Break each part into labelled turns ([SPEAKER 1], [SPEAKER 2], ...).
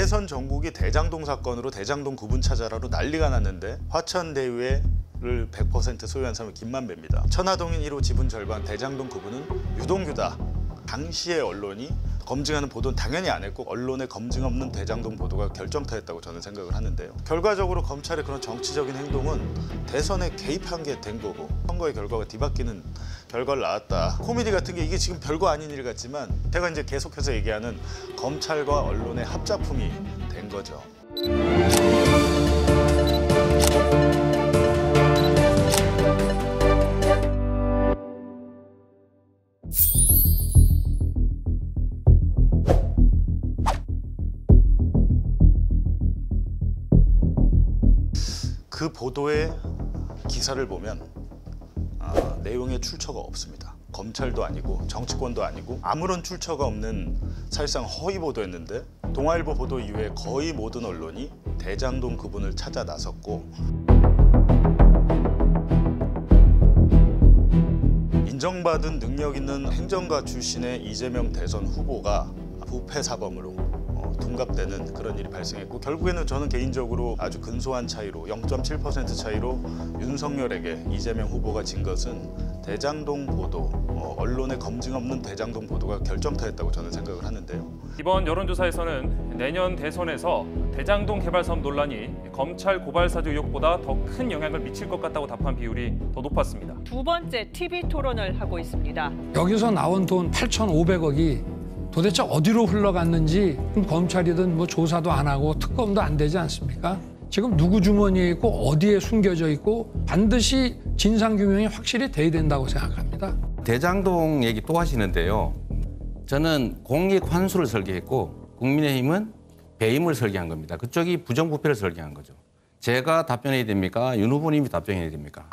[SPEAKER 1] 대선 전국이 대장동 사건으로 대장동 구분 찾아라로 난리가 났는데 화천대유를 100% 소유한 사람은 김만배입니다. 천화동인 1호 지분 절반, 대장동 구분은 유동규다. 당시의 언론이 검증하는 보도는 당연히 안 했고 언론의 검증 없는 대장동 보도가 결정타였다고 저는 생각을 하는데요. 결과적으로 검찰의 그런 정치적인 행동은 대선에 개입한 게 된 거고 선거의 결과가 뒤바뀌는 결과를 낳았다. 코미디 같은 게 이게 지금 별거 아닌 일 같지만 제가 이제 계속해서 얘기하는 검찰과 언론의 합작품이 된 거죠. 그 보도의 기사를 보면 내용의 출처가 없습니다. 검찰도 아니고 정치권도 아니고 아무런 출처가 없는 사실상 허위 보도였는데 동아일보 보도 이후에 거의 모든 언론이 대장동 구분을 찾아 나섰고 인정받은 능력 있는 행정가 출신의 이재명 대선 후보가 부패 사범으로 둔갑되는 그런 일이 발생했고 결국에는 저는 개인적으로 아주 근소한 차이로 0.7% 차이로 윤석열에게 이재명 후보가 진 것은 대장동 보도, 언론의 검증 없는 대장동 보도가 결정타였다고 저는 생각을 하는데요.
[SPEAKER 2] 이번 여론조사에서는 내년 대선에서 대장동 개발 사업 논란이 검찰 고발 사주 의혹보다 더 큰 영향을 미칠 것 같다고 답한 비율이 더 높았습니다.
[SPEAKER 3] 두 번째 TV 토론을 하고 있습니다.
[SPEAKER 4] 여기서 나온 돈 8,500억이 도대체 어디로 흘러갔는지 검찰이든 뭐 조사도 안 하고 특검도 안 되지 않습니까? 지금 누구 주머니에 있고 어디에 숨겨져 있고 반드시 진상규명이 확실히 돼야 된다고 생각합니다.
[SPEAKER 5] 대장동 얘기 또 하시는데요. 저는 공익 환수를 설계했고 국민의힘은 배임을 설계한 겁니다. 그쪽이 부정부패를 설계한 거죠. 제가 답변해야 됩니까? 윤 후보님이 답변해야 됩니까?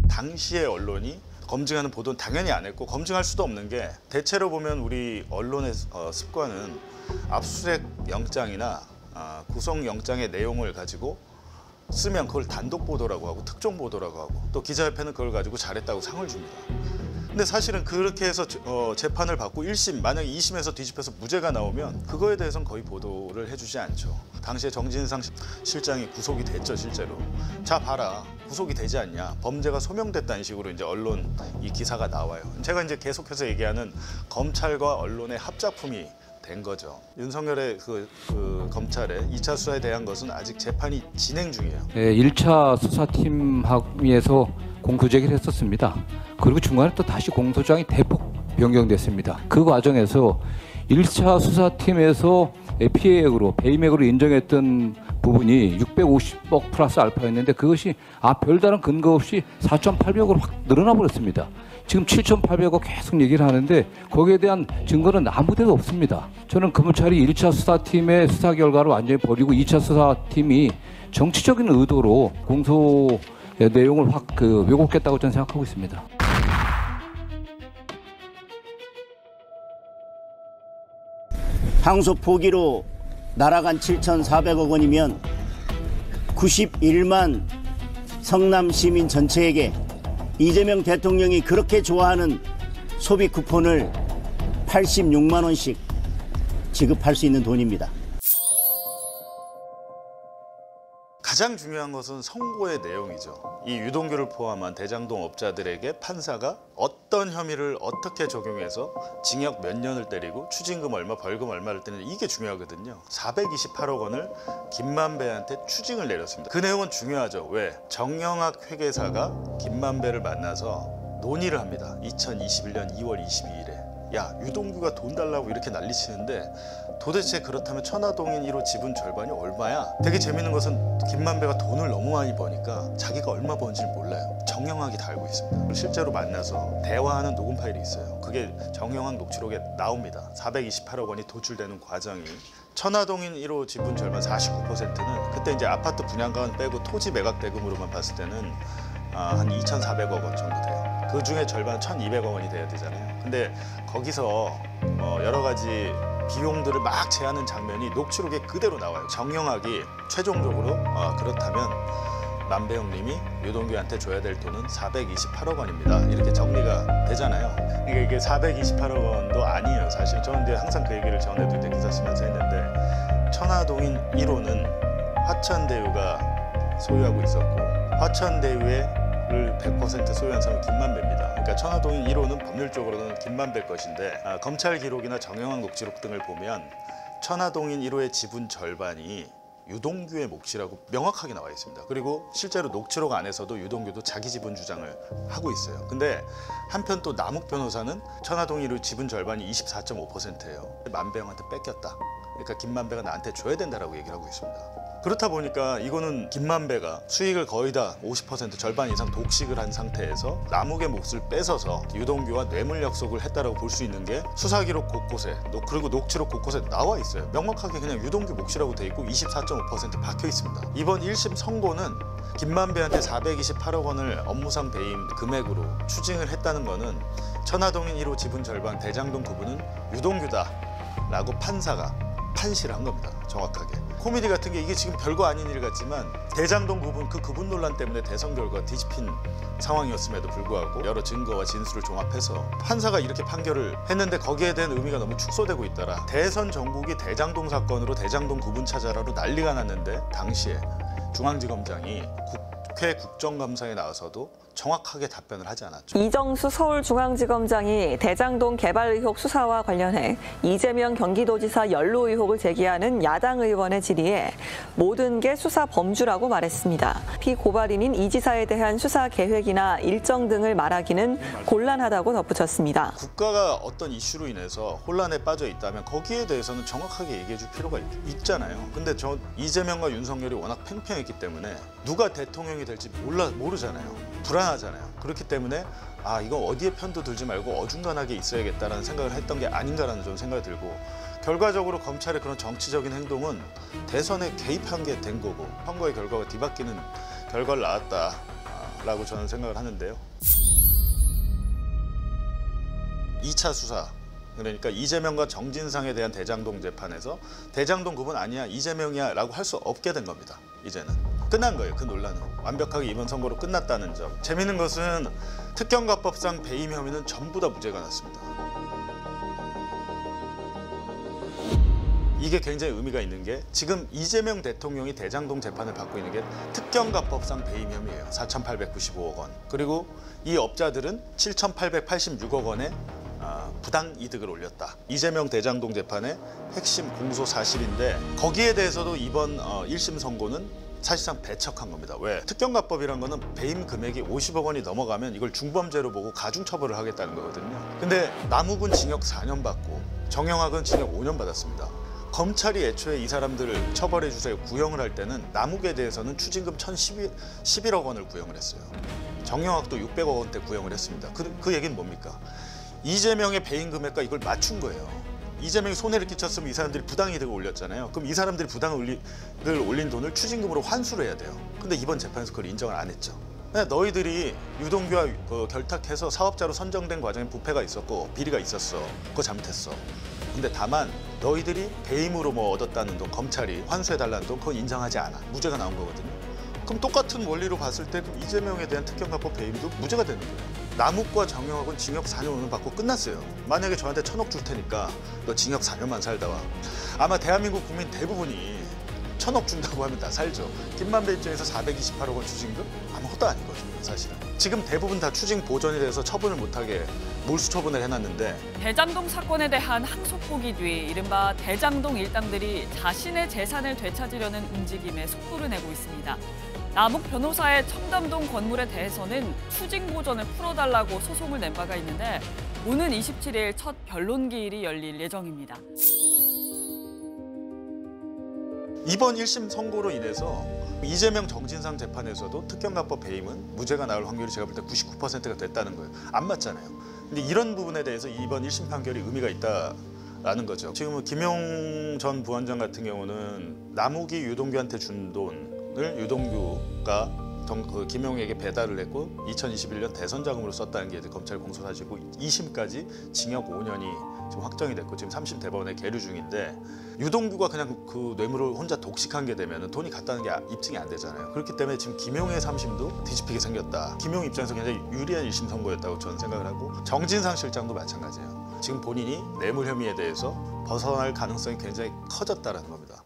[SPEAKER 1] 당시의 언론이 검증하는 보도는 당연히 안 했고 검증할 수도 없는 게 대체로 보면 우리 언론의 습관은 압수수색 영장이나 구속영장의 내용을 가지고 쓰면 그걸 단독 보도라고 하고 특종 보도라고 하고 또 기자협회는 그걸 가지고 잘했다고 상을 줍니다. 근데 사실은 그렇게 해서 재판을 받고 1심, 만약에 2심에서 뒤집혀서 무죄가 나오면 그거에 대해서는 거의 보도를 해주지 않죠. 당시에 정진상 실장이 구속이 됐죠, 실제로. 자, 봐라. 구속이 되지 않냐. 범죄가 소명됐다는 식으로 이제 언론 이 기사가 나와요. 제가 이제 계속해서 얘기하는 검찰과 언론의 합작품이 된 거죠. 윤석열의 그 검찰의 2차 수사에 대한 것은 아직 재판이 진행 중이에요.
[SPEAKER 6] 네, 1차 수사팀 합의에서 공소제기를 했었습니다. 그리고 중간에 또 다시 공소장이 대폭 변경됐습니다. 그 과정에서 1차 수사팀에서 피해액으로, 배임액으로 인정했던 부분이 650억 플러스 알파였는데 그것이 별다른 근거 없이 4,800억으로 확 늘어나 버렸습니다. 지금 7,800억 계속 얘기를 하는데 거기에 대한 증거는 아무 데도 없습니다. 저는 검찰이 1차 수사팀의 수사 결과를 완전히 버리고 2차 수사팀이 정치적인 의도로 공소 내용을 확 왜곡했다고 저는 생각하고 있습니다.
[SPEAKER 7] 항소 포기로 날아간 7,400억 원이면 91만 성남 시민 전체에게 이재명 대통령이 그렇게 좋아하는 소비 쿠폰을 86만 원씩 지급할 수 있는 돈입니다.
[SPEAKER 1] 가장 중요한 것은 선고의 내용이죠. 이 유동규를 포함한 대장동 업자들에게 판사가 어떤 혐의를 어떻게 적용해서 징역 몇 년을 때리고 추징금 얼마, 벌금 얼마를 때리는 이게 중요하거든요. 428억 원을 김만배한테 추징을 내렸습니다. 그 내용은 중요하죠. 왜? 정영학 회계사가 김만배를 만나서 논의를 합니다. 2021년 2월 22일에. 야, 유동규가 돈 달라고 이렇게 난리치는데 도대체 그렇다면 천화동인 1호 지분 절반이 얼마야? 되게 재밌는 것은 김만배가 돈을 너무 많이 버니까 자기가 얼마 버는지 몰라요. 정영학이 다 알고 있습니다. 실제로 만나서 대화하는 녹음 파일이 있어요. 그게 정영학 녹취록에 나옵니다. 428억 원이 도출되는 과정이. 천화동인 1호 지분 절반 49%는 그때 이제 아파트 분양가는 빼고 토지 매각 대금으로만 봤을 때는 한 2,400억 원 정도 돼요. 그 중에 절반 1,200억 원이 돼야 되잖아요. 근데 거기서 여러 가지 비용들을 막 제하는 장면이 녹취록에 그대로 나와요. 정영학이 최종적으로 그렇다면 만배영 님이 유동규한테 줘야 될 돈은 428억 원입니다. 이렇게 정리가 되잖아요. 그러니까 이게 428억 원도 아니에요. 사실 저는 이제 항상 그 얘기를 전에도 이제 기사 쓰면서 했는데 천화동인 1호는 화천대유가 소유하고 있었고 화천대유를 100% 소유한 사람은 김만배입니다. 그러니까 천화동인 1호는 법률적으로는 김만배 것인데 검찰 기록이나 정영학 녹취록 등을 보면 천화동인 1호의 지분 절반이 유동규의 몫이라고 명확하게 나와 있습니다. 그리고 실제로 녹취록 안에서도 유동규도 자기 지분 주장을 하고 있어요. 근데 한편 또 남욱 변호사는 천화동인 1호 지분 절반이 24.5%예요. 만배영한테 뺏겼다. 그러니까 김만배가 나한테 줘야 된다라고 얘기를 하고 있습니다. 그렇다 보니까 이거는 김만배가 수익을 거의 다 50% 절반 이상 독식을 한 상태에서 남욱의 몫을 뺏어서 유동규와 뇌물 약속을 했다라고 볼 수 있는 게 수사 기록 곳곳에 그리고 녹취록 곳곳에 나와 있어요. 명확하게 그냥 유동규 몫이라고 돼 있고 24.5% 박혀 있습니다. 이번 1심 선고는 김만배한테 428억 원을 업무상 배임 금액으로 추징을 했다는 거는 천화동인 1호 지분 절반 대장동 구분은 유동규다라고 판사가 판시를 한 겁니다. 정확하게. 코미디 같은 게 이게 지금 별거 아닌 일 같지만 대장동 구분 그 구분 논란 때문에 대선 결과가 뒤집힌 상황이었음에도 불구하고 여러 증거와 진술을 종합해서 판사가 이렇게 판결을 했는데 거기에 대한 의미가 너무 축소되고 있더라. 대선 전국이 대장동 사건으로 대장동 구분 찾아라로 난리가 났는데 당시에 중앙지검장이 국회 국정감사에 나와서도 정확하게 답변을 하지 않았죠.
[SPEAKER 8] 이정수 서울중앙지검장이 대장동 개발 의혹 수사와 관련해 이재명 경기도지사 연루 의혹을 제기하는 야당 의원의 질의에 모든 게 수사 범주라고 말했습니다. 피고발인인 이 지사에 대한 수사 계획이나 일정 등을 말하기는 곤란하다고 덧붙였습니다.
[SPEAKER 1] 국가가 어떤 이슈로 인해서 혼란에 빠져 있다면 거기에 대해서는 정확하게 얘기해 줄 필요가 있잖아요. 근데 저 이재명과 윤석열이 워낙 팽팽했기 때문에 누가 대통령이 될지 모르잖아요. 불안하잖아요. 그렇기 때문에 이거 어디에 편도 들지 말고 어중간하게 있어야겠다라는 생각을 했던 게 아닌가라는 좀 생각이 들고 결과적으로 검찰의 그런 정치적인 행동은 대선에 개입한 게 된 거고 선거의 결과가 뒤바뀌는 결과를 낳았다라고 저는 생각을 하는데요. 2차 수사 그러니까 이재명과 정진상에 대한 대장동 재판에서 대장동 구분 아니야 이재명이야 라고 할 수 없게 된 겁니다. 이제는 끝난 거예요. 그 논란은 완벽하게 이번 선거로 끝났다는 점. 재미있는 것은 특경가법상 배임 혐의는 전부 다 무죄가 났습니다. 이게 굉장히 의미가 있는 게 지금 이재명 대통령이 대장동 재판을 받고 있는 게 특경가법상 배임 혐의예요. 4,895억 원. 그리고 이 업자들은 7,886억 원의 부당 이득을 올렸다. 이재명 대장동 재판의 핵심 공소 사실인데 거기에 대해서도 이번 1심 선고는 사실상 배척한 겁니다. 왜? 특경가법이란 거는 배임 금액이 50억 원이 넘어가면 이걸 중범죄로 보고 가중처벌을 하겠다는 거거든요. 근데 남욱은 징역 4년 받고 정영학은 징역 5년 받았습니다. 검찰이 애초에 이 사람들을 처벌해 주세요 구형을 할 때는 남욱에 대해서는 추징금 1,011억 원을 구형을 했어요. 정영학도 600억 원대 구형을 했습니다. 그 얘기는 뭡니까? 이재명의 배임 금액과 이걸 맞춘 거예요. 이재명이 손해를 끼쳤으면 이 사람들이 부당이득을 올렸잖아요. 그럼 이 사람들이 부당이득을 올린 돈을 추징금으로 환수를 해야 돼요. 근데 이번 재판에서 그걸 인정을 안 했죠. 너희들이 유동규와 결탁해서 사업자로 선정된 과정에 부패가 있었고 비리가 있었어. 그거 잘못했어. 근데 다만 너희들이 배임으로 얻었다는 돈, 검찰이 환수해달라는 돈 그건 인정하지 않아. 무죄가 나온 거거든요. 그럼 똑같은 원리로 봤을 때 이재명에 대한 특경가법 배임도 무죄가 되는 거예요. 남욱과 정영학은 징역 4년을 받고 끝났어요. 만약에 저한테 1,000억 줄 테니까 너 징역 4년만 살다 와. 아마 대한민국 국민 대부분이 1,000억 준다고 하면 다 살죠. 김만배 입장에서 428억 원 추징금? 아무것도 아니거든요, 사실은. 지금 대부분 다 추징 보전이 돼서 처분을 못하게 몰수 처분을 해놨는데
[SPEAKER 9] 대장동 사건에 대한 항소포기 뒤 이른바 대장동 일당들이 자신의 재산을 되찾으려는 움직임에 속도를 내고 있습니다. 남욱 변호사의 청담동 건물에 대해서는 추징 보전을 풀어달라고 소송을 낸 바가 있는데 오는 27일 첫 변론 기일이 열릴 예정입니다.
[SPEAKER 1] 이번 1심 선고로 인해서 이재명 정진상 재판에서도 특경가법 배임은 무죄가 나올 확률이 제가 볼 때 99%가 됐다는 거예요. 안 맞잖아요. 근데 이런 부분에 대해서 이번 1심 판결이 의미가 있다라는 거죠. 지금 김용 전 부원장 같은 경우는 남욱이 유동규한테 준 돈을 유동규가 김용에게 배달을 했고 2021년 대선 자금으로 썼다는 게 검찰 공소 사실이고 2심까지 징역 5년이 지금 확정이 됐고 지금 3심 대법원에 계류 중인데 유동규가 그냥 그 뇌물을 혼자 독식한 게 되면 돈이 갔다는 게 입증이 안 되잖아요. 그렇기 때문에 지금 김용의 3심도 뒤집히게 생겼다. 김용 입장에서 굉장히 유리한 1심 선고였다고 저는 생각을 하고 정진상 실장도 마찬가지예요. 지금 본인이 뇌물 혐의에 대해서 벗어날 가능성이 굉장히 커졌다는 겁니다.